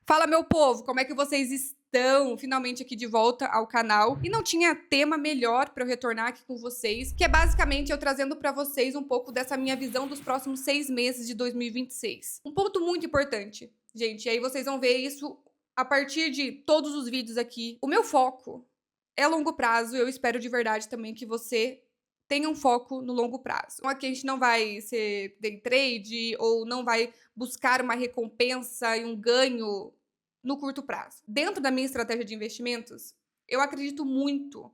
Fala, meu povo, como é que vocês estão? Finalmente aqui de volta ao canal. E não tinha tema melhor para eu retornar aqui com vocês, que é basicamente eu trazendo para vocês um pouco dessa minha visão dos próximos 6 meses de 2026. Um ponto muito importante, gente, e aí vocês vão ver isso a partir de todos os vídeos aqui. O meu foco é longo prazo, eu espero de verdade também que você tenha um foco no longo prazo. Então aqui a gente não vai ser day trade ou não vai buscar uma recompensa e um ganho no curto prazo. Dentro da minha estratégia de investimentos, eu acredito muito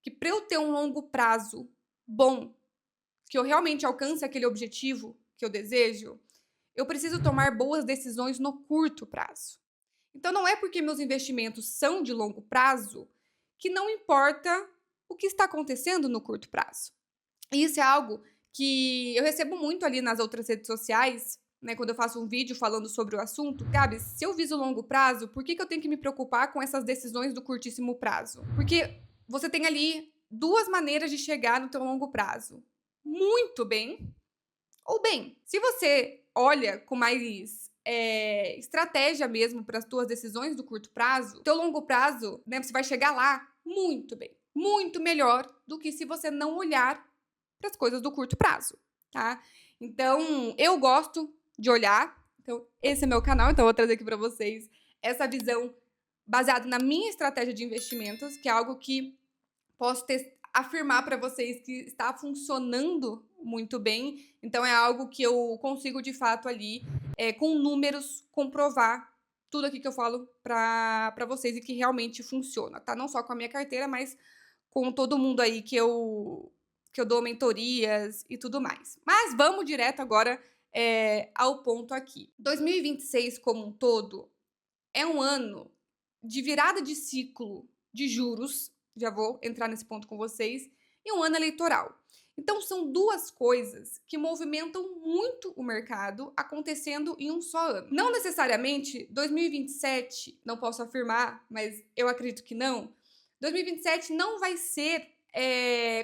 que para eu ter um longo prazo bom, que eu realmente alcance aquele objetivo que eu desejo, eu preciso tomar boas decisões no curto prazo. Então não é porque meus investimentos são de longo prazo que não importa o que está acontecendo no curto prazo. E isso é algo que eu recebo muito ali nas outras redes sociais, né, quando eu faço um vídeo falando sobre o assunto. Gabi, se eu viso longo prazo, por que eu tenho que me preocupar com essas decisões do curtíssimo prazo? Porque você tem ali duas maneiras de chegar no teu longo prazo. Muito bem ou bem. Se você olha com mais estratégia mesmo para as tuas decisões do curto prazo, teu longo prazo, né, você vai chegar lá muito bem, muito melhor do que se você não olhar para as coisas do curto prazo, tá? Então, eu gosto de olhar. Então, esse é meu canal, então eu vou trazer aqui para vocês essa visão baseada na minha estratégia de investimentos, que é algo que posso afirmar para vocês que está funcionando muito bem. Então, é algo que eu consigo, de fato, ali, com números, comprovar tudo aqui que eu falo para vocês e que realmente funciona, tá? Não só com a minha carteira, mas com todo mundo aí que eu dou mentorias e tudo mais. Mas vamos direto agora ao ponto aqui. 2026 como um todo é um ano de virada de ciclo de juros, já vou entrar nesse ponto com vocês, e um ano eleitoral. Então são duas coisas que movimentam muito o mercado acontecendo em um só ano. Não necessariamente 2027, não posso afirmar, mas eu acredito que não. 2027 não vai ser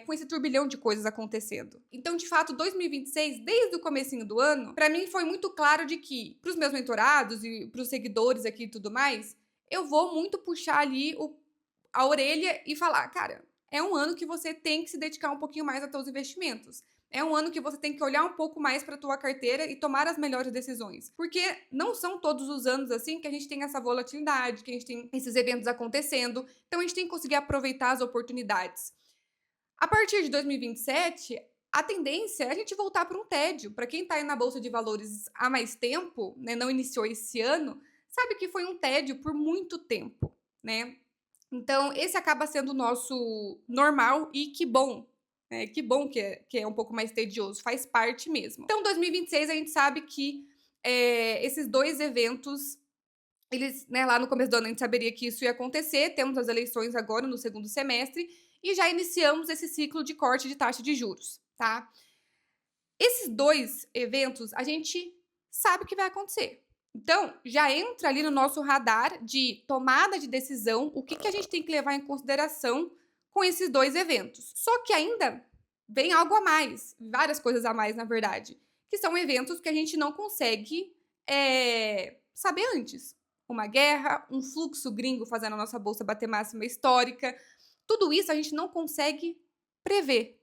com esse turbilhão de coisas acontecendo. Então, de fato, 2026, desde o comecinho do ano, para mim foi muito claro de que, para os meus mentorados e para os seguidores aqui e tudo mais, eu vou muito puxar ali a orelha e falar, cara, é um ano que você tem que se dedicar um pouquinho mais aos seus investimentos. É um ano que você tem que olhar um pouco mais para a tua carteira e tomar as melhores decisões. Porque não são todos os anos assim que a gente tem essa volatilidade, que a gente tem esses eventos acontecendo. Então a gente tem que conseguir aproveitar as oportunidades. A partir de 2027, a tendência é a gente voltar para um tédio. Para quem está aí na Bolsa de Valores há mais tempo, né, não iniciou esse ano, sabe que foi um tédio por muito tempo, né? Então, esse acaba sendo o nosso normal e que bom. Que bom que é um pouco mais tedioso, faz parte mesmo. Então, 2026 a gente sabe que esses dois eventos, eles, né, lá no começo do ano a gente saberia que isso ia acontecer, temos as eleições agora no segundo semestre e já iniciamos esse ciclo de corte de taxa de juros, tá? Esses dois eventos a gente sabe que vai acontecer. Então, já entra ali no nosso radar de tomada de decisão, o que a gente tem que levar em consideração com esses dois eventos. Só que ainda vem algo a mais, várias coisas a mais, na verdade, que são eventos que a gente não consegue saber antes. Uma guerra, um fluxo gringo fazendo a nossa bolsa bater máxima histórica, tudo isso a gente não consegue prever.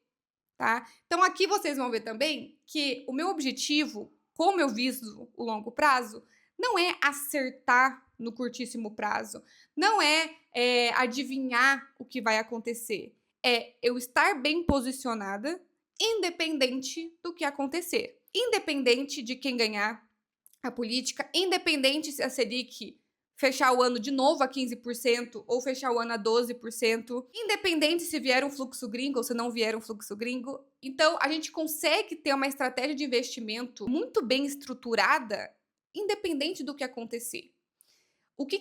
Tá? Então, aqui vocês vão ver também que o meu objetivo, como eu viso o longo prazo, não é acertar no curtíssimo prazo, não é adivinhar o que vai acontecer, é eu estar bem posicionada, independente do que acontecer, independente de quem ganhar a política, independente se a Selic fechar o ano de novo a 15% ou fechar o ano a 12%, independente se vier um fluxo gringo ou se não vier um fluxo gringo. Então, a gente consegue ter uma estratégia de investimento muito bem estruturada, independente do que acontecer. O que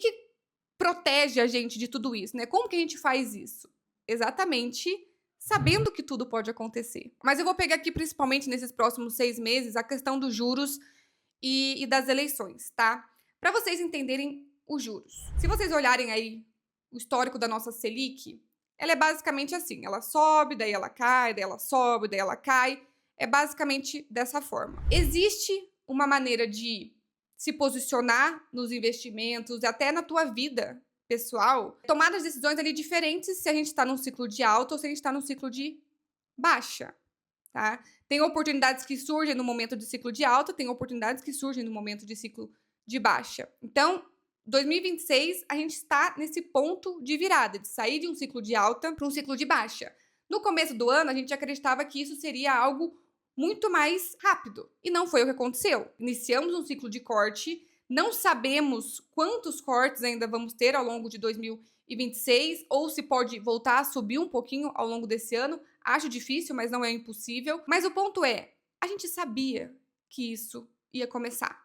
protege a gente de tudo isso, né? Como que a gente faz isso? Exatamente sabendo que tudo pode acontecer. Mas eu vou pegar aqui, principalmente nesses próximos 6 meses, a questão dos juros e das eleições, tá? Para vocês entenderem os juros. Se vocês olharem aí o histórico da nossa Selic, ela é basicamente assim, ela sobe, daí ela cai, daí ela sobe, daí ela cai, é basicamente dessa forma. Existe uma maneira de se posicionar nos investimentos, até na tua vida pessoal, tomar as decisões ali diferentes se a gente está num ciclo de alta ou se a gente está num ciclo de baixa, tá? Tem oportunidades que surgem no momento de ciclo de alta, tem oportunidades que surgem no momento de ciclo de baixa. Então, 2026, a gente está nesse ponto de virada, de sair de um ciclo de alta para um ciclo de baixa. No começo do ano, a gente acreditava que isso seria algo muito mais rápido. E não foi o que aconteceu. Iniciamos um ciclo de corte, não sabemos quantos cortes ainda vamos ter ao longo de 2026, ou se pode voltar a subir um pouquinho ao longo desse ano. Acho difícil, mas não é impossível. Mas o ponto é, a gente sabia que isso ia começar,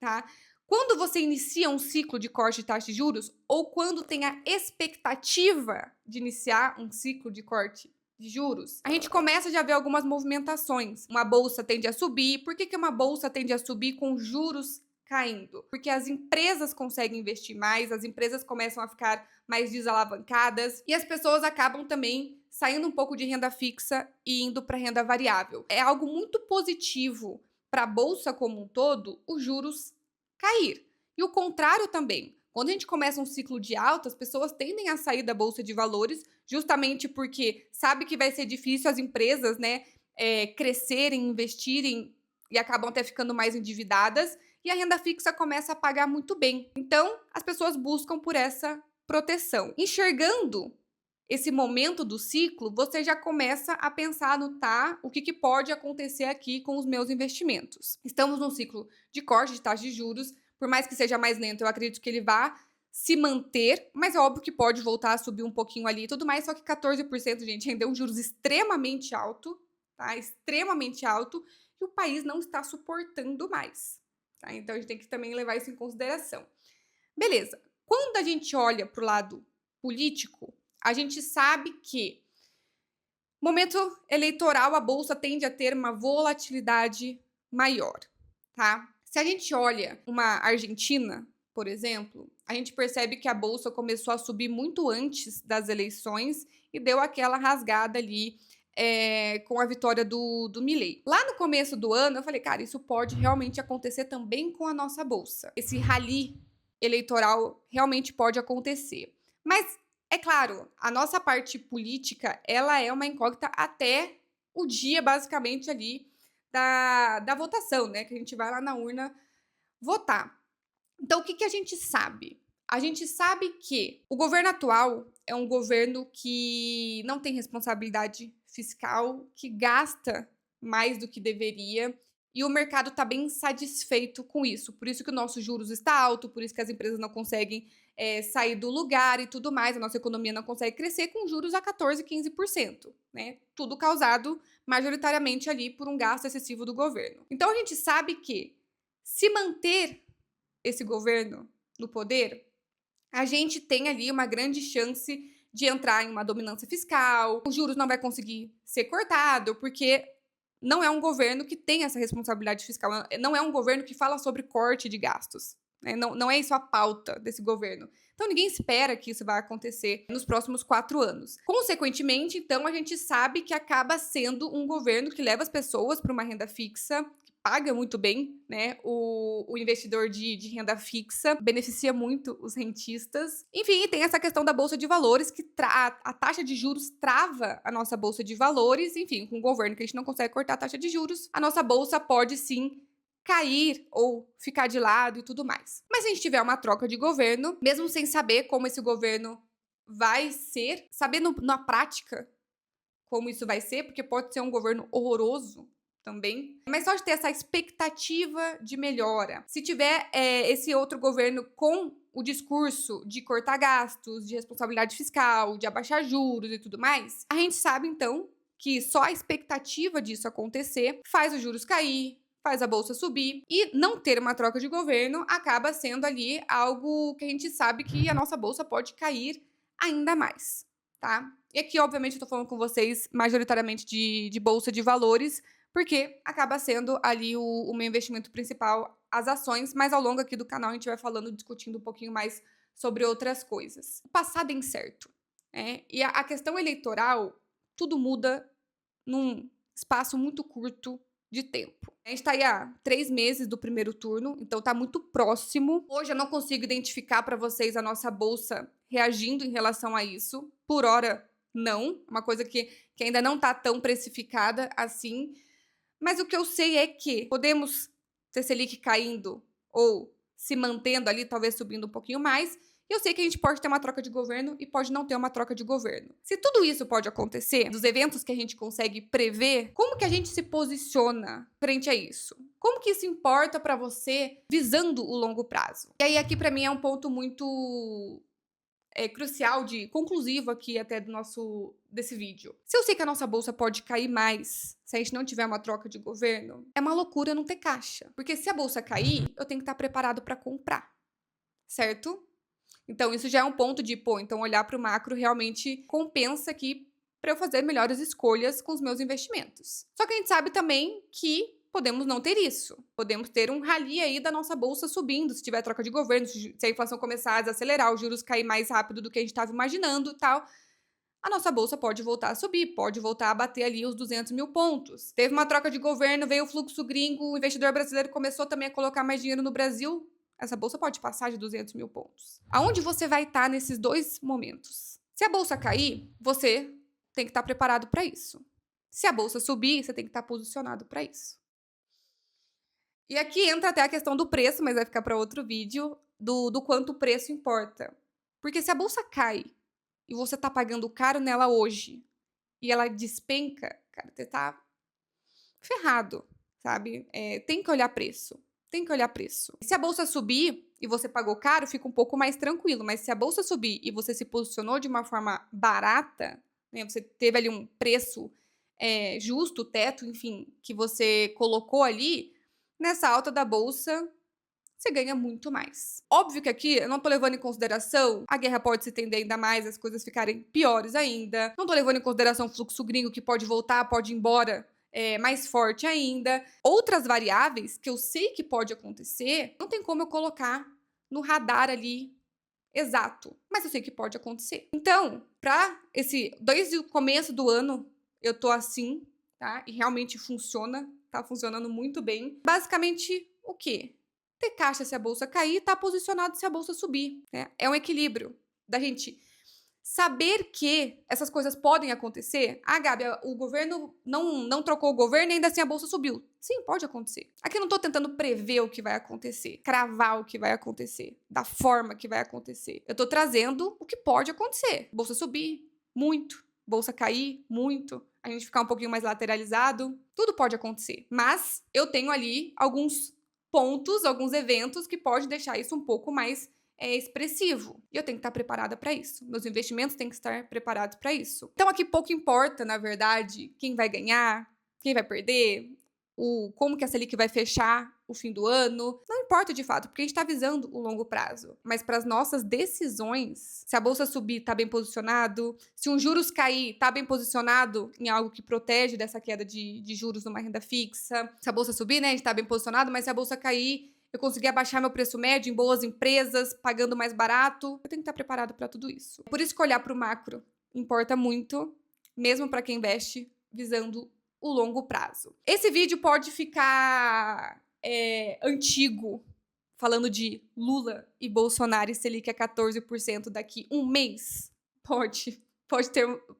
tá? Quando você inicia um ciclo de corte de taxa de juros, ou quando tem a expectativa de iniciar um ciclo de corte de juros, a gente começa já a ver algumas movimentações. Uma bolsa tende a subir. Por que uma bolsa tende a subir com juros caindo? Porque as empresas conseguem investir mais, as empresas começam a ficar mais desalavancadas e as pessoas acabam também saindo um pouco de renda fixa e indo para renda variável. É algo muito positivo para a bolsa como um todo, os juros cair. E o contrário também. Quando a gente começa um ciclo de alta, as pessoas tendem a sair da bolsa de valores justamente porque sabe que vai ser difícil as empresas, né, crescerem, investirem e acabam até ficando mais endividadas e a renda fixa começa a pagar muito bem. Então, as pessoas buscam por essa proteção. Enxergando esse momento do ciclo, você já começa a pensar no o que pode acontecer aqui com os meus investimentos. Estamos num ciclo de corte de taxa de juros, por mais que seja mais lento, eu acredito que ele vá se manter, mas é óbvio que pode voltar a subir um pouquinho ali e tudo mais, só que 14%, gente, ainda é um juros extremamente alto, tá? Extremamente alto, e o país não está suportando mais, tá? Então a gente tem que também levar isso em consideração. Beleza. Quando a gente olha para o lado político, a gente sabe que momento eleitoral a bolsa tende a ter uma volatilidade maior, tá? Se a gente olha uma Argentina, por exemplo, a gente percebe que a bolsa começou a subir muito antes das eleições e deu aquela rasgada ali com a vitória do Milei. Lá no começo do ano, eu falei, cara, isso pode realmente acontecer também com a nossa bolsa. Esse rally eleitoral realmente pode acontecer. Mas é claro, a nossa parte política, ela é uma incógnita até o dia, basicamente, ali da votação, né? Que a gente vai lá na urna votar. Então, o que a gente sabe? A gente sabe que o governo atual é um governo que não tem responsabilidade fiscal, que gasta mais do que deveria, e o mercado está bem satisfeito com isso. Por isso que o nosso juros está alto, por isso que as empresas não conseguem sair do lugar e tudo mais, a nossa economia não consegue crescer com juros a 14%, 15%, né? Tudo causado majoritariamente ali por um gasto excessivo do governo. Então a gente sabe que se manter esse governo no poder, a gente tem ali uma grande chance de entrar em uma dominância fiscal, os juros não vai conseguir ser cortado, porque não é um governo que tem essa responsabilidade fiscal, não é um governo que fala sobre corte de gastos. Né? Não é isso a pauta desse governo. Então, ninguém espera que isso vai acontecer nos próximos 4 anos. Consequentemente, então, a gente sabe que acaba sendo um governo que leva as pessoas para uma renda fixa, que paga muito bem, né? O investidor de renda fixa beneficia muito os rentistas. Enfim, tem essa questão da Bolsa de Valores, que a taxa de juros trava a nossa Bolsa de Valores. Enfim, com um governo que a gente não consegue cortar a taxa de juros, a nossa Bolsa pode sim cair ou ficar de lado e tudo mais. Mas se a gente tiver uma troca de governo, mesmo sem saber como esse governo vai ser, sabendo na prática como isso vai ser, porque pode ser um governo horroroso também, mas só de ter essa expectativa de melhora. Se tiver esse outro governo com o discurso de cortar gastos, de responsabilidade fiscal, de abaixar juros e tudo mais, a gente sabe então que só a expectativa disso acontecer faz os juros cair, faz a bolsa subir, e não ter uma troca de governo acaba sendo ali algo que a gente sabe que a nossa bolsa pode cair ainda mais, tá? E aqui, obviamente, eu tô falando com vocês majoritariamente de bolsa de valores, porque acaba sendo ali o meu investimento principal, as ações, mas ao longo aqui do canal a gente vai falando, discutindo um pouquinho mais sobre outras coisas. O passado é incerto, né? E a questão eleitoral, tudo muda num espaço muito curto de tempo. A gente está aí há 3 meses do primeiro turno, então está muito próximo. Hoje eu não consigo identificar para vocês a nossa bolsa reagindo em relação a isso. Por hora, não. Uma coisa que ainda não está tão precificada assim. Mas o que eu sei é que podemos ter Selic caindo ou se mantendo ali, talvez subindo um pouquinho mais. E eu sei que a gente pode ter uma troca de governo e pode não ter uma troca de governo. Se tudo isso pode acontecer, dos eventos que a gente consegue prever, como que a gente se posiciona frente a isso? Como que isso importa para você visando o longo prazo? E aí aqui para mim é um ponto muito crucial, conclusivo aqui até desse vídeo. Se eu sei que a nossa bolsa pode cair mais se a gente não tiver uma troca de governo, é uma loucura não ter caixa. Porque se a bolsa cair, eu tenho que estar preparado para comprar, certo? Então isso já é um ponto de, então olhar para o macro realmente compensa aqui para eu fazer melhores escolhas com os meus investimentos. Só que a gente sabe também que podemos não ter isso. Podemos ter um rally aí da nossa bolsa subindo, se tiver troca de governo, se a inflação começar a desacelerar, os juros cair mais rápido do que a gente estava imaginando e tal. A nossa bolsa pode voltar a subir, pode voltar a bater ali os 200 mil pontos. Teve uma troca de governo, veio o fluxo gringo, o investidor brasileiro começou também a colocar mais dinheiro no Brasil. Essa bolsa pode passar de 200 mil pontos. Aonde você vai estar nesses dois momentos? Se a bolsa cair, você tem que estar preparado para isso. Se a bolsa subir, você tem que estar posicionado para isso. E aqui entra até a questão do preço, mas vai ficar para outro vídeo, do quanto o preço importa. Porque se a bolsa cai e você tá pagando caro nela hoje e ela despenca, cara, você tá ferrado, sabe? Tem que olhar preço. Tem que olhar preço. Se a bolsa subir e você pagou caro, fica um pouco mais tranquilo. Mas se a bolsa subir e você se posicionou de uma forma barata, né, você teve ali um preço justo, teto, enfim, que você colocou ali, nessa alta da bolsa, você ganha muito mais. Óbvio que aqui eu não tô levando em consideração a guerra pode se estender ainda mais, as coisas ficarem piores ainda. Não tô levando em consideração o fluxo gringo que pode voltar, pode ir embora mais forte ainda. Outras variáveis que eu sei que pode acontecer, não tem como eu colocar no radar ali exato, mas eu sei que pode acontecer. Então, desde o começo do ano, eu tô assim, tá? E realmente funciona, tá funcionando muito bem. Basicamente, o quê? Ter caixa se a bolsa cair, tá posicionado se a bolsa subir, né? É um equilíbrio da gente saber que essas coisas podem acontecer. Ah, Gabi, o governo não trocou o governo e ainda assim a bolsa subiu. Sim, pode acontecer. Aqui eu não tô tentando prever o que vai acontecer, cravar o que vai acontecer, da forma que vai acontecer. Eu tô trazendo o que pode acontecer. Bolsa subir, muito. Bolsa cair, muito. A gente ficar um pouquinho mais lateralizado. Tudo pode acontecer. Mas eu tenho ali alguns pontos, alguns eventos que pode deixar isso um pouco mais expressivo. E eu tenho que estar preparada para isso. Meus investimentos têm que estar preparados para isso. Então aqui pouco importa, na verdade, quem vai ganhar, quem vai perder, como que a Selic vai fechar o fim do ano. Não importa de fato, porque a gente está visando o longo prazo. Mas para as nossas decisões, se a bolsa subir, está bem posicionado. Se os juros cair, está bem posicionado em algo que protege dessa queda de juros numa renda fixa. Se a bolsa subir, né, a gente está bem posicionado, mas se a bolsa cair, eu consegui abaixar meu preço médio em boas empresas, pagando mais barato. Eu tenho que estar preparado para tudo isso. Por isso que olhar para o macro importa muito, mesmo para quem investe visando o longo prazo. Esse vídeo pode ficar antigo, falando de Lula e Bolsonaro e Selic a 14% daqui um mês.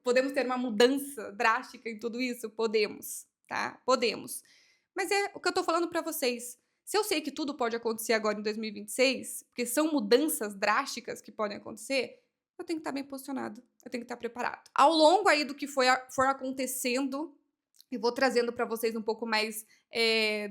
Podemos ter uma mudança drástica em tudo isso? Podemos, tá? Podemos. Mas é o que eu tô falando para vocês. Se eu sei que tudo pode acontecer agora em 2026, porque são mudanças drásticas que podem acontecer, eu tenho que estar bem posicionado, eu tenho que estar preparado. Ao longo aí do que for acontecendo, eu vou trazendo para vocês um pouco mais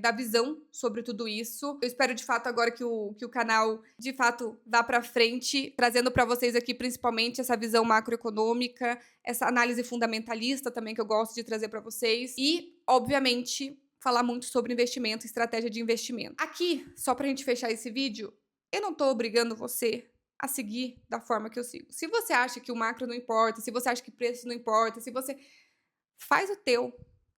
da visão sobre tudo isso. Eu espero de fato agora que o canal de fato vá para frente, trazendo para vocês aqui principalmente essa visão macroeconômica, essa análise fundamentalista também que eu gosto de trazer para vocês e, obviamente, falar muito sobre investimento, estratégia de investimento. Aqui, só pra gente fechar esse vídeo, eu não tô obrigando você a seguir da forma que eu sigo. Se você acha que o macro não importa, se você acha que preço não importa, se você... Faz o teu,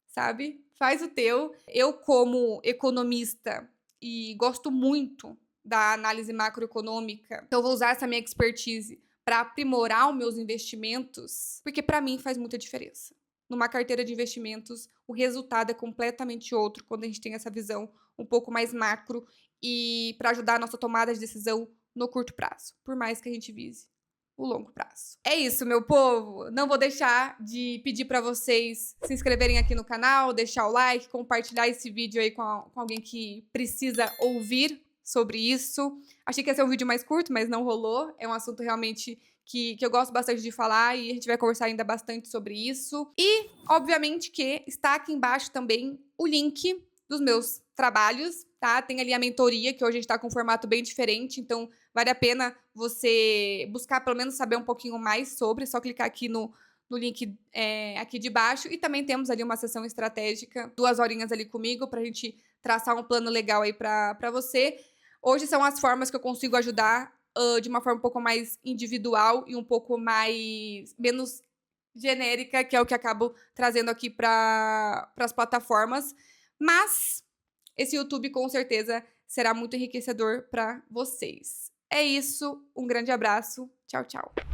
sabe? Faz o teu. Eu, como economista, e gosto muito da análise macroeconômica, então eu vou usar essa minha expertise para aprimorar os meus investimentos, porque para mim faz muita diferença. numa carteira de investimentos, o resultado é completamente outro quando a gente tem essa visão um pouco mais macro e para ajudar a nossa tomada de decisão no curto prazo, por mais que a gente vise o longo prazo. É isso, meu povo. Não vou deixar de pedir para vocês se inscreverem aqui no canal, deixar o like, compartilhar esse vídeo aí com alguém que precisa ouvir sobre isso. Achei que ia ser um vídeo mais curto, mas não rolou. É um assunto realmente que eu gosto bastante de falar e a gente vai conversar ainda bastante sobre isso. E, obviamente, que está aqui embaixo também o link dos meus trabalhos, tá? Tem ali a mentoria, que hoje a gente tá com um formato bem diferente, então vale a pena você buscar pelo menos saber um pouquinho mais sobre, só clicar aqui no link aqui de baixo. E também temos ali uma sessão estratégica, 2 horinhas ali comigo, pra gente traçar um plano legal aí pra você. Hoje são as formas que eu consigo ajudar de uma forma um pouco mais individual e um pouco menos genérica, que é o que acabo trazendo aqui para as plataformas. Mas esse YouTube com certeza será muito enriquecedor para vocês. É isso, um grande abraço, tchau, tchau.